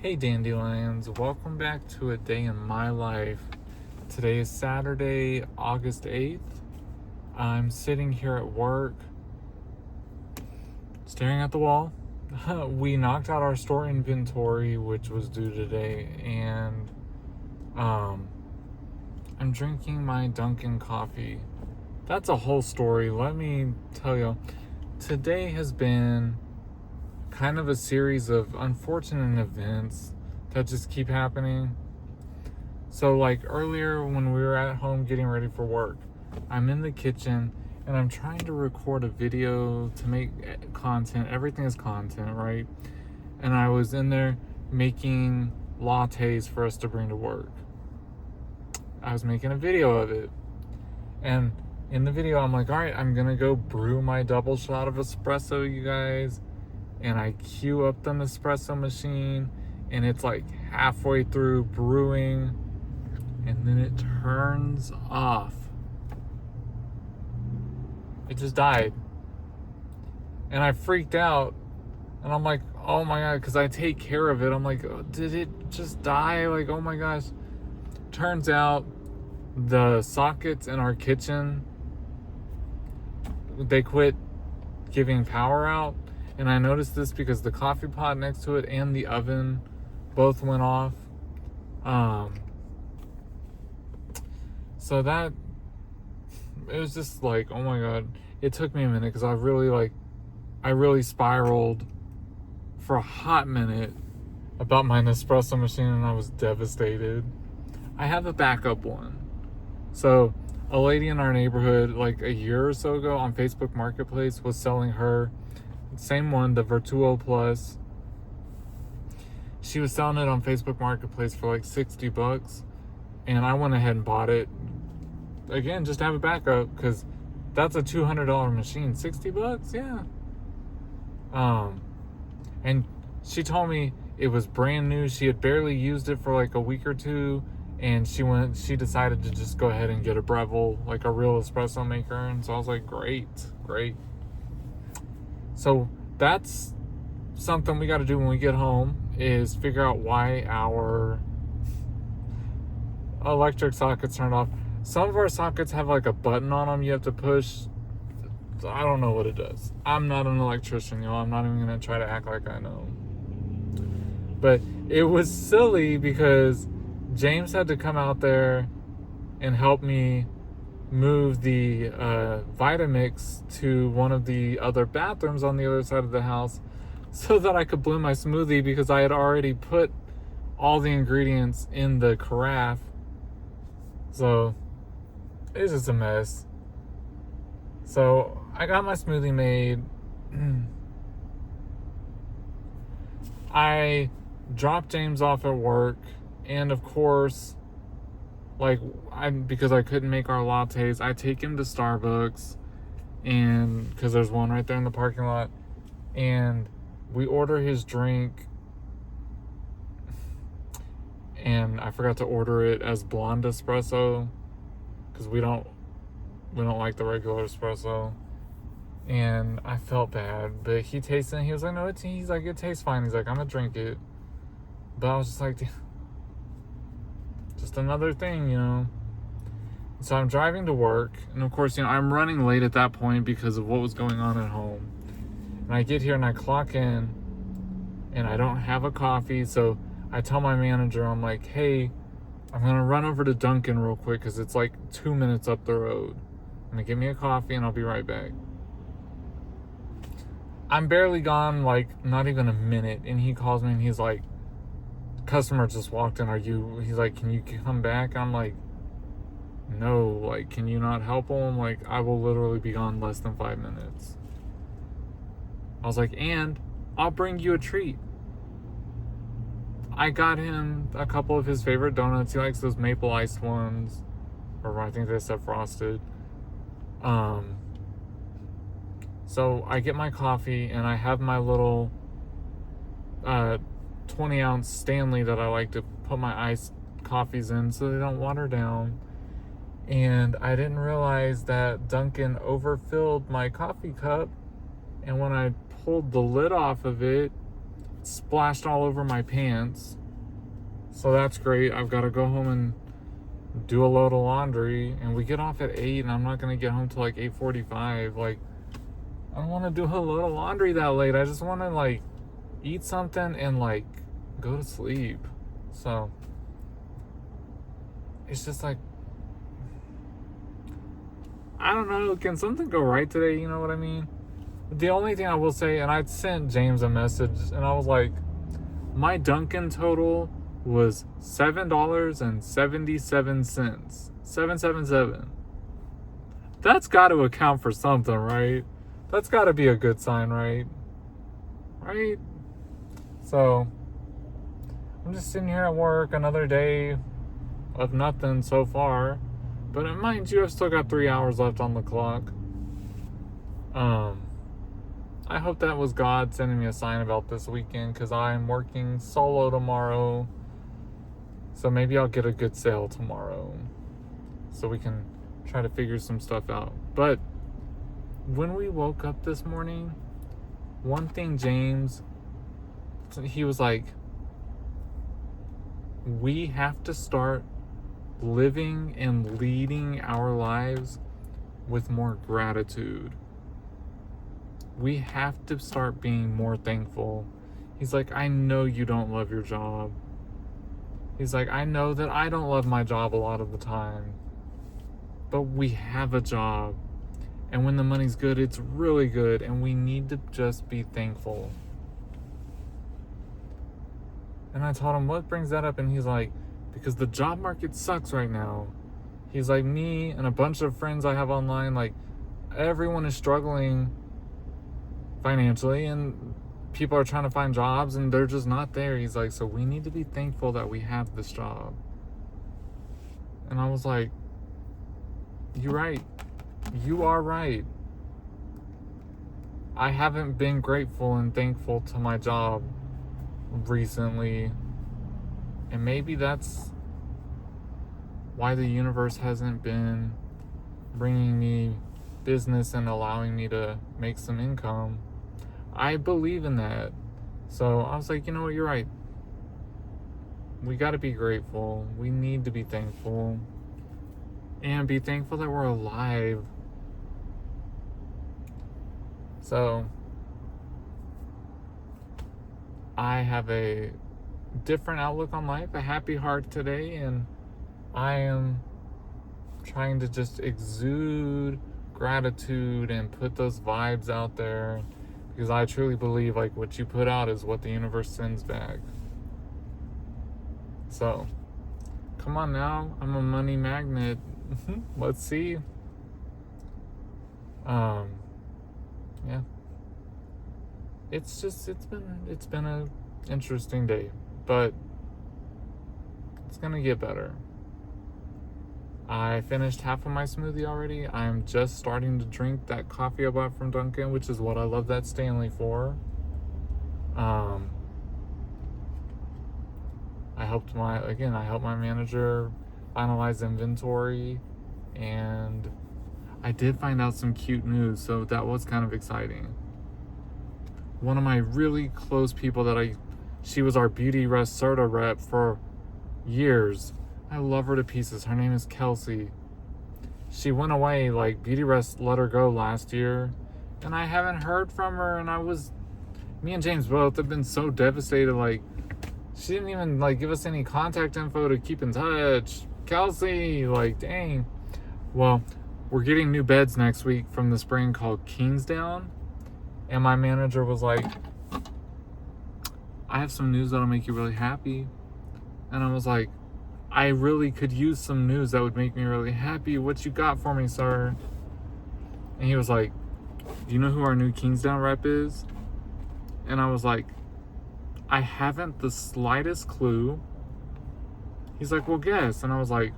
Hey Dandelions, welcome back to A Day in My Life. Today is Saturday, August 8th. I'm sitting here at work, staring at the wall. We knocked out our store inventory, which was due today, and I'm drinking my Dunkin' coffee. That's a whole story. Let me tell you. Today has been kind of a series of unfortunate events that just keep happening. So, like earlier when we were at home getting ready for work, I'm in the kitchen and I'm trying to record a video to make content. Everything is content, right? And I was in there making lattes for us to bring to work. I was making a video of it. And in the video, I'm like, all right, I'm going to go brew my double shot of espresso, you guys. And I queue up the Nespresso machine, and it's like halfway through brewing, and then it turns off. It just died. And I freaked out, and I'm like, oh my God, because I take care of it. I'm like, oh, did it just die? Like, oh my gosh. Turns out the sockets in our kitchen, they quit giving power out. And I noticed this because the coffee pot next to it and the oven both went off. So that, it was just like, oh my God. It took me a minute because I really spiraled for a hot minute about my Nespresso machine, and I was devastated. I have a backup one. So a lady in our neighborhood, like a year or so ago on Facebook Marketplace, was selling her same one, the Virtuo Plus. She was selling it on Facebook Marketplace for like $60, and I went ahead and bought it again just to have a backup, because that's a $200 machine. $60, yeah. And she told me it was brand new. She had barely used it for like a week or two, and she decided to just go ahead and get a Breville, like a real espresso maker. And so I was like, great. So that's something we got to do when we get home, is figure out why our electric sockets turned off. Some of our sockets have like a button on them you have to push. I don't know what it does. I'm not an electrician, I'm not even going to try to act like I know. But it was silly because James had to come out there and help me move the Vitamix to one of the other bathrooms on the other side of the house so that I could blend my smoothie, because I had already put all the ingredients in the carafe. So it's just a mess. So I got my smoothie made. I dropped James off at work, and of course, because I couldn't make our lattes, I take him to Starbucks, and because there's one right there in the parking lot, and we order his drink, and I forgot to order it as blonde espresso because we don't like the regular espresso. And I felt bad, but he tasted it. He was like, no, he's like, it tastes fine. He's like, I'm gonna drink it. But I was just like, just another thing. So I'm driving to work, and of course, I'm running late at that point because of what was going on at home. And I get here and I clock in, and I don't have a coffee. So I tell my manager, I'm like, hey, I'm gonna run over to Dunkin' real quick because it's like 2 minutes up the road. I'm gonna get me a coffee and I'll be right back. I'm barely gone, like not even a minute, and he calls me and he's like, customer just walked in. He's like, can you come back? I'm like, no, like, can you not help him? Like, I will literally be gone less than 5 minutes. I was like, and I'll bring you a treat. I got him a couple of his favorite donuts. He likes those maple iced ones, or I think they said frosted. So I get my coffee, and I have my little 20-ounce Stanley that I like to put my iced coffees in so they don't water down. And I didn't realize that Dunkin' overfilled my coffee cup, and when I pulled the lid off of it, splashed all over my pants. So that's great. I've got to go home and do a load of laundry, and we get off at 8, and I'm not going to get home till like 8:45. Like, I don't want to do a load of laundry that late. I just want to like eat something and like go to sleep. So it's just like, I don't know, can something go right today? You know what I mean? The only thing I will say, and I sent James a message, and I was like, my Dunkin' total was $7.77. 777. That's got to account for something, right? That's got to be a good sign, right? Right? So, I'm just sitting here at work, another day of nothing so far. But mind you, I've still got 3 hours left on the clock. I hope that was God sending me a sign about this weekend, because I'm working solo tomorrow. So maybe I'll get a good sale tomorrow, so we can try to figure some stuff out. But when we woke up this morning, one thing James, he was like, we have to start living and leading our lives with more gratitude. We have to start being more thankful. He's like, I know you don't love your job. He's like, I know that I don't love my job a lot of the time, but we have a job, and when the money's good, it's really good, and we need to just be thankful. And I told him, what brings that up? And he's like, because the job market sucks right now. He's like, me and a bunch of friends I have online, like, everyone is struggling financially, and people are trying to find jobs, and they're just not there. He's like, so we need to be thankful that we have this job. And I was like, you're right. You are right. I haven't been grateful and thankful to my job recently. And maybe that's why the universe hasn't been bringing me business and allowing me to make some income. I believe in that. So I was like, you know what, you're right. We got to be grateful. We need to be thankful. And be thankful that we're alive. So I have a different outlook on life, a happy heart today, and I am trying to just exude gratitude and put those vibes out there, because I truly believe like what you put out is what the universe sends back. So come on now, I'm a money magnet. Let's see. Yeah, it's been a interesting day, but it's gonna get better. I finished half of my smoothie already. I'm just starting to drink that coffee I bought from Dunkin', which is what I love that Stanley for. I helped my manager finalize inventory, and I did find out some cute news, so that was kind of exciting. One of my really close people she was our Beauty Rest Serta rep for years. I love her to pieces. Her name is Kelsey. She went away, like Beauty Rest let her go last year, and I haven't heard from her, and me and James both have been so devastated. Like, she didn't even like give us any contact info to keep in touch. Kelsey, like, dang. Well, we're getting new beds next week from this brand called Kingsdown, and my manager was like, I have some news that'll make you really happy. And I was like, I really could use some news that would make me really happy. What you got for me, sir? And he was like, do you know who our new Kingsdown rep is? And I was like, I haven't the slightest clue. He's like, well, guess. And I was like,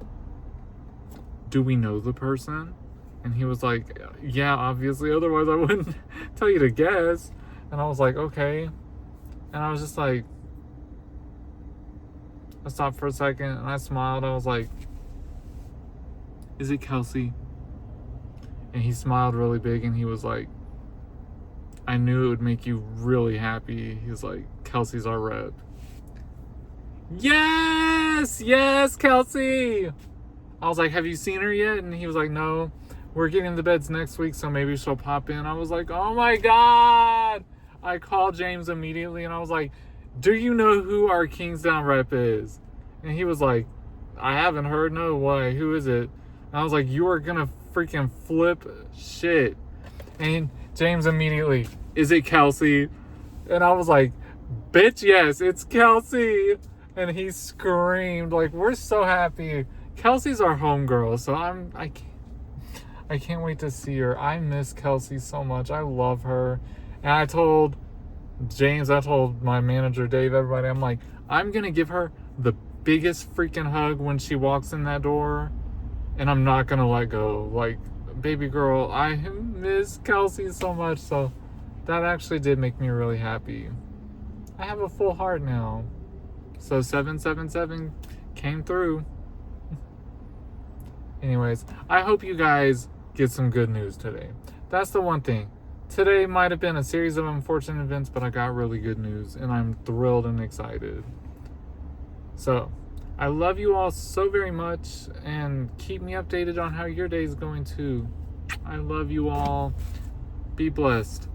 do we know the person? And he was like, yeah, obviously, otherwise I wouldn't tell you to guess. And I was like, okay. And I was just like, I stopped for a second and I smiled. I was like, is it Kelsey? And he smiled really big and he was like, I knew it would make you really happy. He was like, Kelsey's our rep. Yes! Yes, Kelsey! I was like, have you seen her yet? And he was like, no. We're getting the beds next week, so maybe she'll pop in. I was like, oh my God! I called James immediately and I was like, do you know who our Kingsdown rep is? And he was like, I haven't heard. No, why? Who is it? And I was like, you are gonna freaking flip shit. And James immediately, is it Kelsey? And I was like, bitch, yes, it's Kelsey. And he screamed, like, we're so happy. Kelsey's our homegirl, so I can't wait to see her. I miss Kelsey so much. I love her. And I told James, I told my manager, Dave, everybody, I'm like, I'm going to give her the biggest freaking hug when she walks in that door. And I'm not going to let go. Like, baby girl, I miss Kelsey so much. So that actually did make me really happy. I have a full heart now. So 777 came through. Anyways, I hope you guys get some good news today. That's the one thing. Today might have been a series of unfortunate events, but I got really good news and I'm thrilled and excited. So, I love you all so very much and keep me updated on how your day is going too. I love you all. Be blessed.